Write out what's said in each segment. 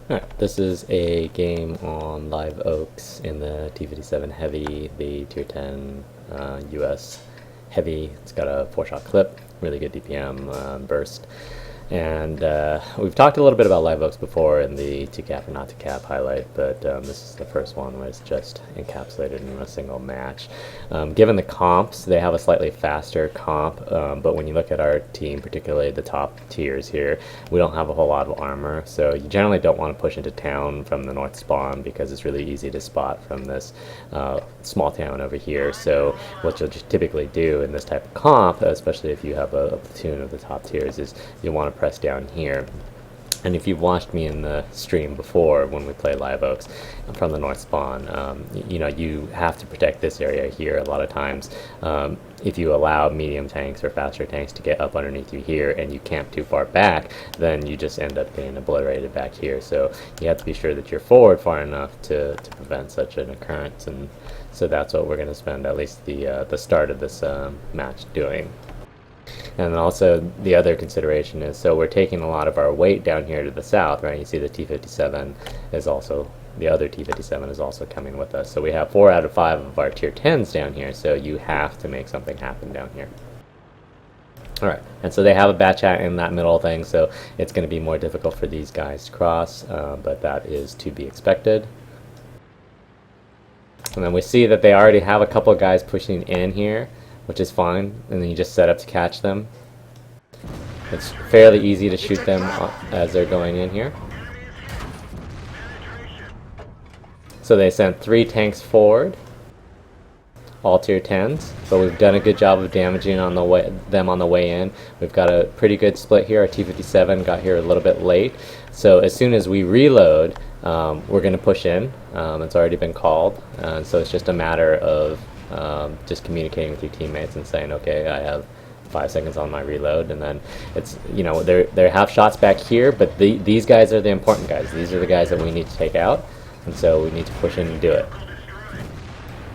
Alright, this is a game on Live Oaks in the T57 Heavy, the Tier 10 US Heavy. It's got a 4-shot clip, really good DPM burst. And we've talked a little bit about Live Oaks before in the to cap and not to cap highlight, but this is the first one where it's just encapsulated in a single match. Given the comps, they have a slightly faster comp, but when you look at our team, particularly the top tiers here, we don't have a whole lot of armor, so you generally don't want to push into town from the north spawn because it's really easy to spot from this small town over here. So what you'll just typically do in this type of comp, especially if you have a platoon of the top tiers, is you want to press down here. And if you've watched me in the stream before when we play Live Oaks from the north spawn, you know, you have to protect this area here a lot of times. If you allow medium tanks or faster tanks to get up underneath you here and you camp too far back, then you just end up getting obliterated back here. So you have to be sure that you're forward far enough to prevent such an occurrence. And so that's what we're going to spend at least the start of this match doing. And also the other consideration is, so we're taking a lot of our weight down here to the south, right? You see the T57 is also, the other T57 is also coming with us. So we have 4 out of 5 of our tier 10s down here, so you have to make something happen down here. Alright, and so they have a bat chat in that middle thing, so it's going to be more difficult for these guys to cross, but that is to be expected. And then we see that they already have a couple of guys pushing in here, which is fine, and then you just set up to catch them. It's fairly easy to shoot them as they're going in here. So they sent 3 tanks forward, all tier 10s, but we've done a good job of damaging on them on the way in. We've got a pretty good split here. Our T57 got here a little bit late, so as soon as we reload, we're going to push in. It's already been called, so it's just a matter of just communicating with your teammates and saying, okay, I have 5 seconds on my reload, and then it's, you know, they have shots back here, but these guys are the important guys. These are the guys that we need to take out, and so we need to push in and do it.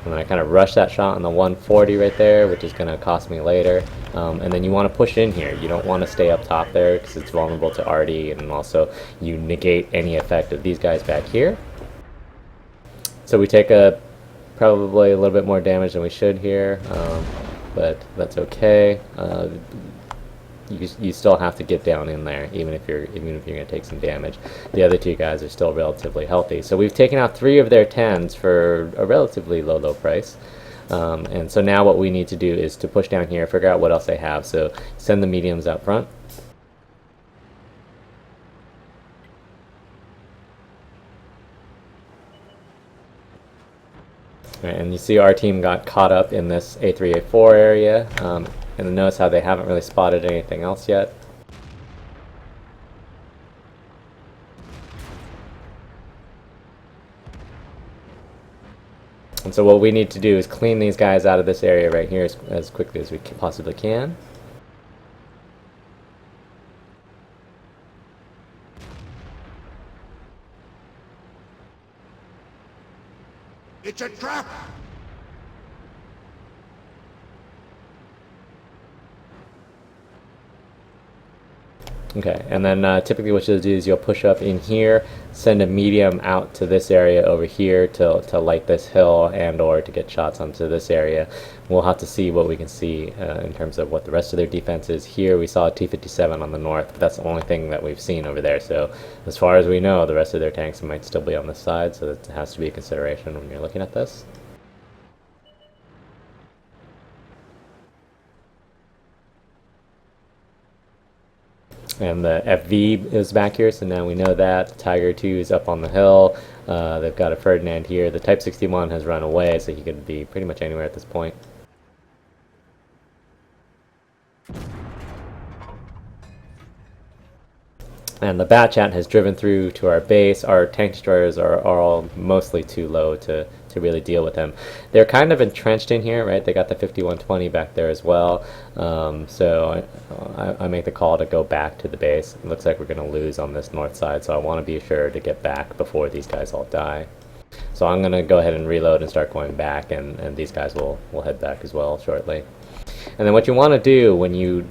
And then I kind of rush that shot on the 140 right there, which is going to cost me later. And then you want to push in here. You don't want to stay up top there because it's vulnerable to RD, and also you negate any effect of these guys back here. So we take probably a little bit more damage than we should here, but that's okay. You still have to get down in there, even if you're going to take some damage. The other 2 guys are still relatively healthy. So we've taken out 3 of their 10s for a relatively low price. And so now what we need to do is to push down here, figure out what else they have. So send the mediums out front. Right, and you see our team got caught up in this A3, A4 area, and notice how they haven't really spotted anything else yet. And so what we need to do is clean these guys out of this area right here as quickly as we possibly can. It's a trap! Okay, and then typically what you'll do is you'll push up in here, send a medium out to this area over here to light this hill and or to get shots onto this area. We'll have to see what we can see in terms of what the rest of their defense is. Here we saw a T57 on the north, but that's the only thing that we've seen over there. So as far as we know, the rest of their tanks might still be on this side, so that has to be a consideration when you're looking at this. And the FV is back here, so now we know that. The Tiger 2 is up on the hill. They've got a Ferdinand here. The Type 61 has run away, so he could be pretty much anywhere at this point. And the bat chat has driven through to our base. Our tank destroyers are all mostly too low to really deal with them. They're kind of entrenched in here, right? They got the 5120 back there as well. So I make the call to go back to the base. It looks like we're going to lose on this north side, so I want to be sure to get back before these guys all die. So I'm going to go ahead and reload and start going back, and these guys will head back as well shortly. And then what you want to do when you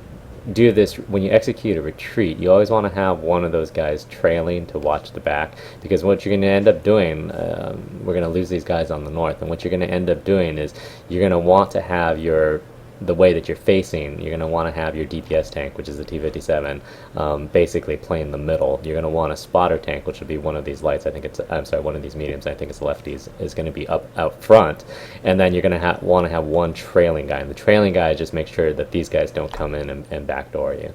do this, when you execute a retreat, you always want to have one of those guys trailing to watch the back, because what you're going to end up doing, we're going to lose these guys on the north, and what you're going to end up doing is you're going to want to have the way that you're facing, you're going to want to have your DPS tank, which is the T57, basically playing the middle. You're going to want a spotter tank, which would be one of these lights. I'm sorry, one of these mediums. I think it's lefties, is going to be up out front, and then you're going to want to have one trailing guy. And the trailing guy just makes sure that these guys don't come in and backdoor you.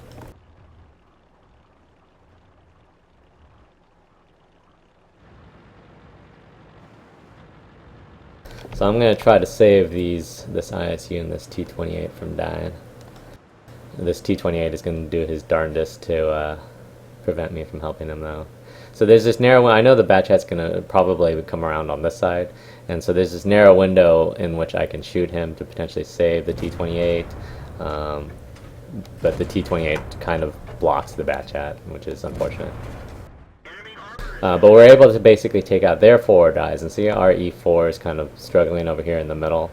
So I'm going to try to save this ISU and this T28 from dying. This T28 is going to do his darndest to prevent me from helping him, though. So there's this narrow window. I know the Batchat's going to probably come around on this side, and so there's this narrow window in which I can shoot him to potentially save the T28, but the T28 kind of blocks the Batchat, which is unfortunate. But we're able to basically take out their 4 guys, and see our E4 is kind of struggling over here in the middle.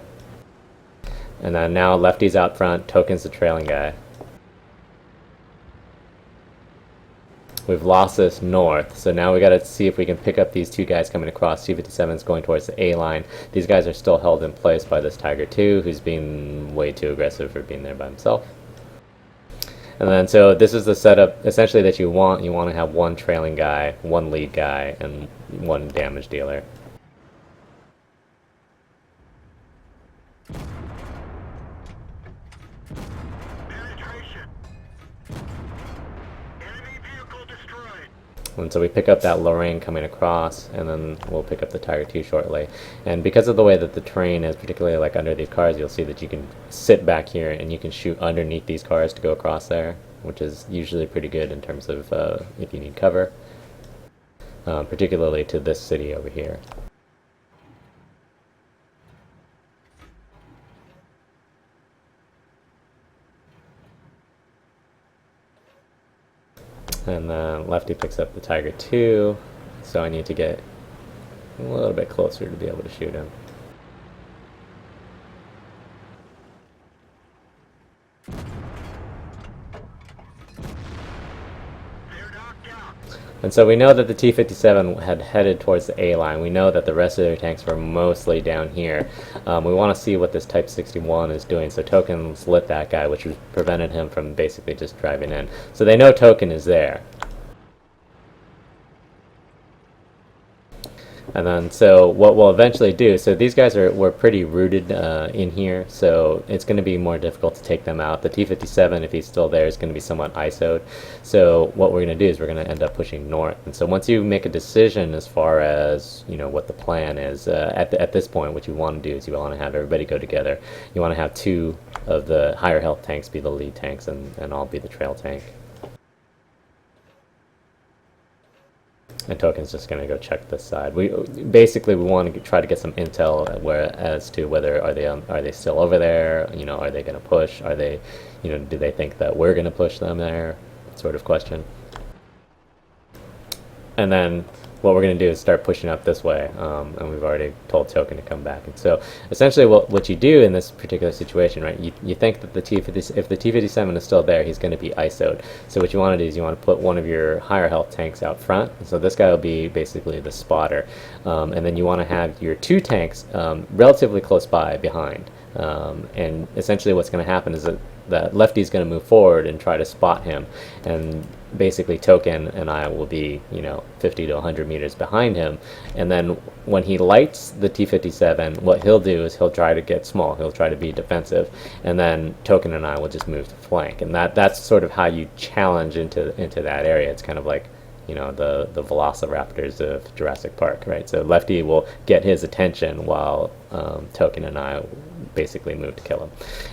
And then now lefty's out front, Token's the trailing guy. We've lost this north, so now we gotta see if we can pick up these 2 guys coming across. T57's going towards the A line. These guys are still held in place by this Tiger 2, who's being way too aggressive for being there by himself. And then, so this is the setup essentially that you want. You want to have one trailing guy, one lead guy, and one damage dealer. And so we pick up that Lorraine coming across, and then we'll pick up the Tiger 2 shortly. And because of the way that the terrain is, particularly like under these cars, you'll see that you can sit back here and you can shoot underneath these cars to go across there, which is usually pretty good in terms of if you need cover, particularly to this city over here. And then lefty picks up the Tiger 2, so I need to get a little bit closer to be able to shoot him. And so we know that the T57 had headed towards the A line. We know that the rest of their tanks were mostly down here. We want to see what this Type 61 is doing. So Token's lit that guy, which prevented him from basically just driving in. So they know Token is there. And then, so what we'll eventually do, so these guys were pretty rooted in here, so it's going to be more difficult to take them out. The T57, if he's still there, is going to be somewhat ISO'd. So what we're going to do is we're going to end up pushing north. And so once you make a decision as far as, you know, what the plan is, at this point, what you want to do is you want to have everybody go together. You want to have 2 of the higher health tanks be the lead tanks, and I'll be the trail tank. And Token's just going to go check this side. We want to try to get some intel as to whether are they still over there. You know, are they going to push? Are they, you know, do they think that we're going to push them there? Sort of question. And then what we're going to do is start pushing up this way, and we've already told Token to come back. And so essentially what you do in this particular situation, right, you think that if the T57 is still there, he's going to be ISO'd. So what you want to do is you want to put one of your higher health tanks out front. And so this guy will be basically the spotter. And then you want to have your 2 tanks relatively close by behind. And essentially what's going to happen is that lefty's going to move forward and try to spot him, and basically Token and I will be, you know, 50 to 100 meters behind him. And then when he lights the T57, what he'll do is he'll try to get small, he'll try to be defensive, and then Token and I will just move to flank. And that's sort of how you challenge into that area. It's kind of like, you know, the velociraptors of Jurassic Park, right? So lefty will get his attention while Token and I basically move to kill him.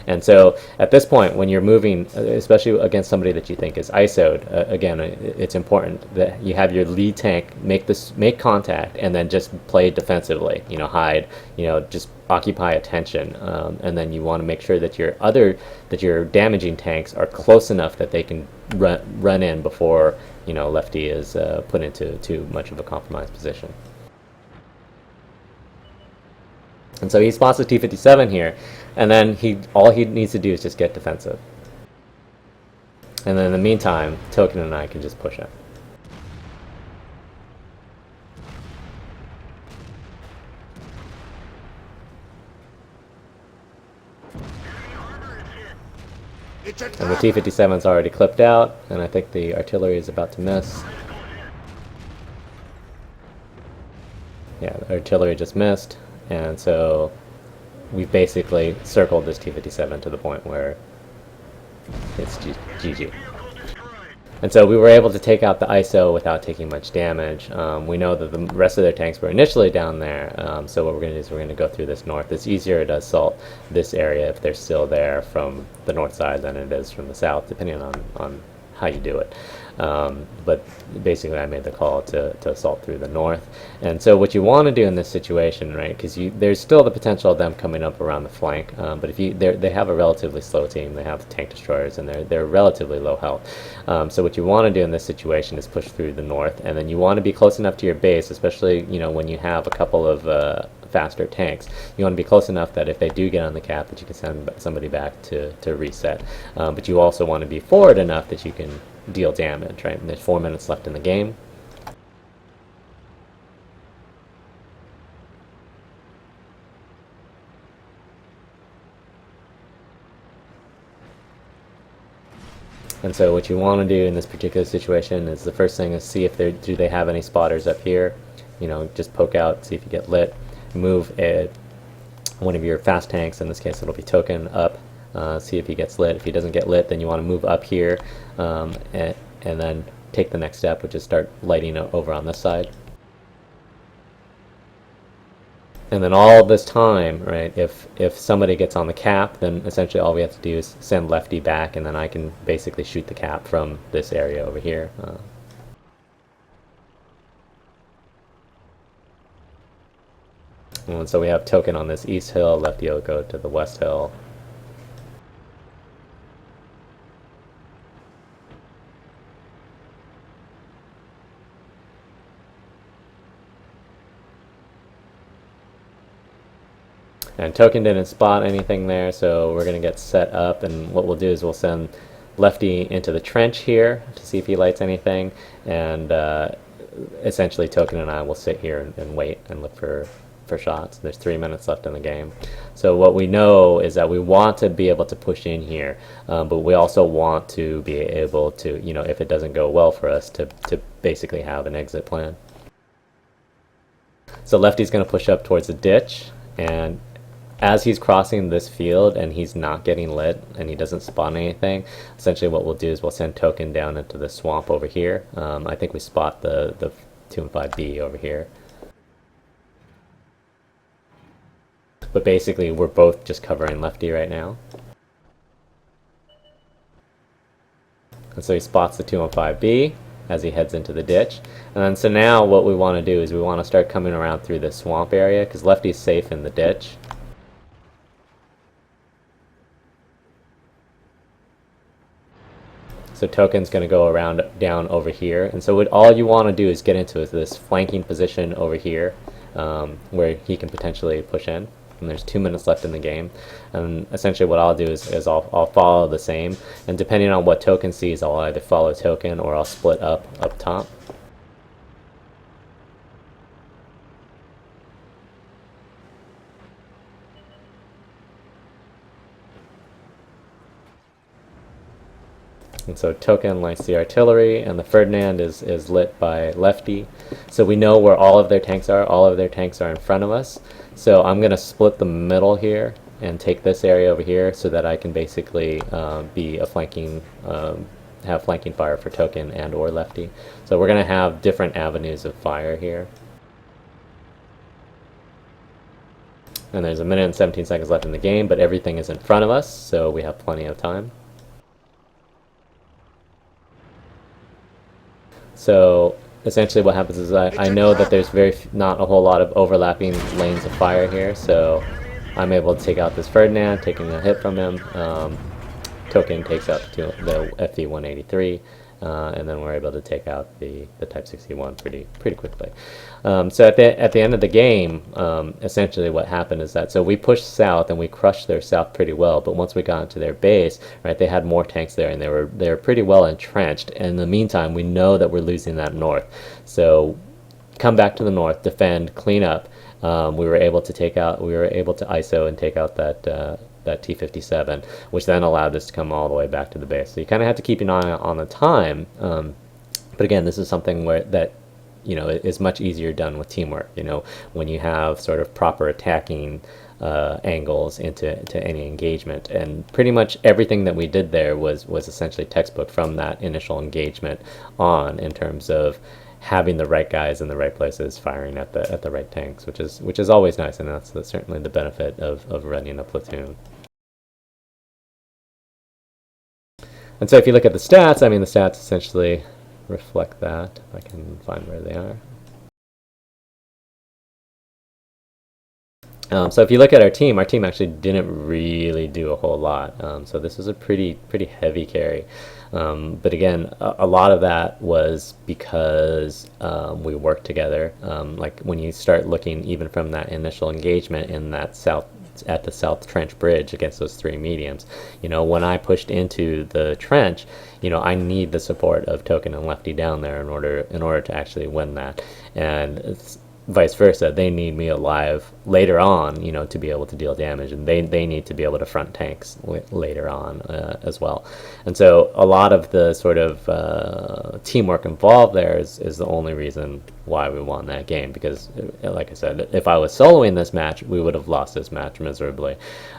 And so at this point, when you're moving, especially against somebody that you think is ISO'd, again, it's important that you have your lead tank make contact and then just play defensively, you know, hide, you know, just occupy attention, and then you want to make sure that your damaging tanks are close enough that they can run in before, you know, lefty is put into too much of a compromised position. And so he spots the T57 here, and then all he needs to do is just get defensive. And then in the meantime, Token and I can just push it. It's a And the trap! T57's already clipped out, and I think the artillery is about to miss. Yeah, the artillery just missed, and so we've basically circled this T57 to the point where it's GG. And so we were able to take out the ISO without taking much damage. We know that the rest of their tanks were initially down there, so what we're going to do is we're going to go through this north. It's easier to assault this area if they're still there from the north side than it is from the south, depending on how you do it. But basically I made the call to assault through the north. And so what you want to do in this situation, right, because there's still the potential of them coming up around the flank, but if they have a relatively slow team, they have tank destroyers, and they're relatively low health. So what you want to do in this situation is push through the north, and then you want to be close enough to your base, especially when you have a couple of faster tanks. You want to be close enough that if they do get on the cap that you can send somebody back to reset. But you also want to be forward enough that you can deal damage, right? And there's 4 minutes left in the game. And so what you want to do in this particular situation is the first thing is see if do they have any spotters up here. Just poke out, see if you get lit. Move one of your fast tanks, in this case it'll be Token, up. See if he gets lit. If he doesn't get lit, then you want to move up here and then take the next step, which is start lighting over on this side. And then all this time, right, if somebody gets on the cap, then essentially all we have to do is send Lefty back, and then I can basically shoot the cap from this area over here. And so we have Token on this east hill, Lefty will go to the west hill. And Token didn't spot anything there, so we're going to get set up, and what we'll do is we'll send Lefty into the trench here to see if he lights anything, and essentially Token and I will sit here and wait and look for shots. There's 3 minutes left in the game. So what we know is that we want to be able to push in here, but we also want to be able to, if it doesn't go well for us, to basically have an exit plan. So Lefty's going to push up towards the ditch, and as he's crossing this field and he's not getting lit and he doesn't spawn anything, essentially what we'll do is we'll send Token down into the swamp over here. I think we spot the 215B over here. But basically we're both just covering Lefty right now. And so he spots the 215B as he heads into the ditch. And then so now what we want to do is we want to start coming around through this swamp area because Lefty's safe in the ditch. So Token's going to go around down over here, and so all you want to do is get into this flanking position over here, where he can potentially push in. And there's 2 minutes left in the game, and essentially what I'll do is I'll follow the same, and depending on what Token sees, I'll either follow Token or I'll split up top. And so Token lights the artillery, and the Ferdinand is lit by Lefty. So we know where all of their tanks are. All of their tanks are in front of us. So I'm going to split the middle here and take this area over here so that I can basically be a flanking, have flanking fire for Token and or Lefty. So we're going to have different avenues of fire here. And there's 1 minute and 17 seconds left in the game, but everything is in front of us, so we have plenty of time. So essentially what happens is I know that there's not a whole lot of overlapping lanes of fire here, so I'm able to take out this Ferdinand, taking a hit from him. Token takes out the FV-183, and then we're able to take out the Type 61 pretty quickly. So at the end of the game, essentially what happened is that, so we pushed south and we crushed their south pretty well, but once we got into their base, right, they had more tanks there and they were pretty well entrenched. And in the meantime, we know that we're losing that north, so come back to the north, defend, clean up. We were able to ISO and take out that T57, which then allowed us to come all the way back to the base. So you kind of have to keep an eye on the time. But again, this is something that is much easier done with teamwork. When you have sort of proper attacking angles into any engagement, and pretty much everything that we did there was essentially textbook from that initial engagement on, in terms of having the right guys in the right places, firing at the right tanks, which is always nice, and that's certainly the benefit of running a platoon. And so if you look at the stats, I mean, the stats essentially reflect that. If I can find where they are. So if you look at our team actually didn't really do a whole lot. So this was a pretty heavy carry. But again, a lot of that was because we worked together. Like when you start looking even from that initial engagement in that at the South Trench Bridge against those three mediums, when I pushed into the trench, I need the support of Token and Lefty down there in order to actually win that. And it's vice versa, they need me alive later on, to be able to deal damage, and they need to be able to front tanks later on as well. And so a lot of the sort of teamwork involved there is the only reason why we won that game, because like I said, if I was soloing this match, we would have lost this match miserably.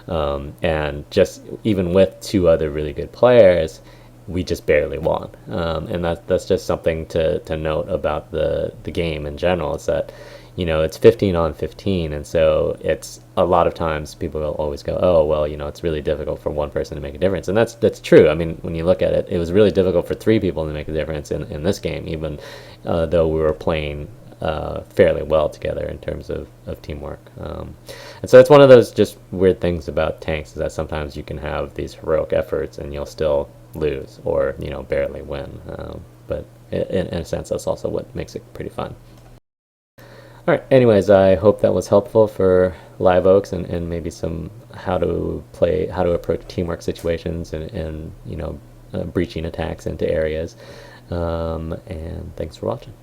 And just even with two other really good players, we just barely won. And that's just something to note about the game in general. Is that it's 15 on 15, and so it's a lot of times people will always go, oh well, it's really difficult for one person to make a difference, and that's true. I mean, when you look at it, it was really difficult for three people to make a difference in this game, even though we were playing fairly well together in terms of teamwork. And so it's one of those just weird things about tanks, is that sometimes you can have these heroic efforts and you'll still lose, or barely win. But in a sense, that's also what makes it pretty fun. All right, anyways, I hope that was helpful for Live Oaks, and maybe some how to approach teamwork situations, and breaching attacks into areas. And thanks for watching.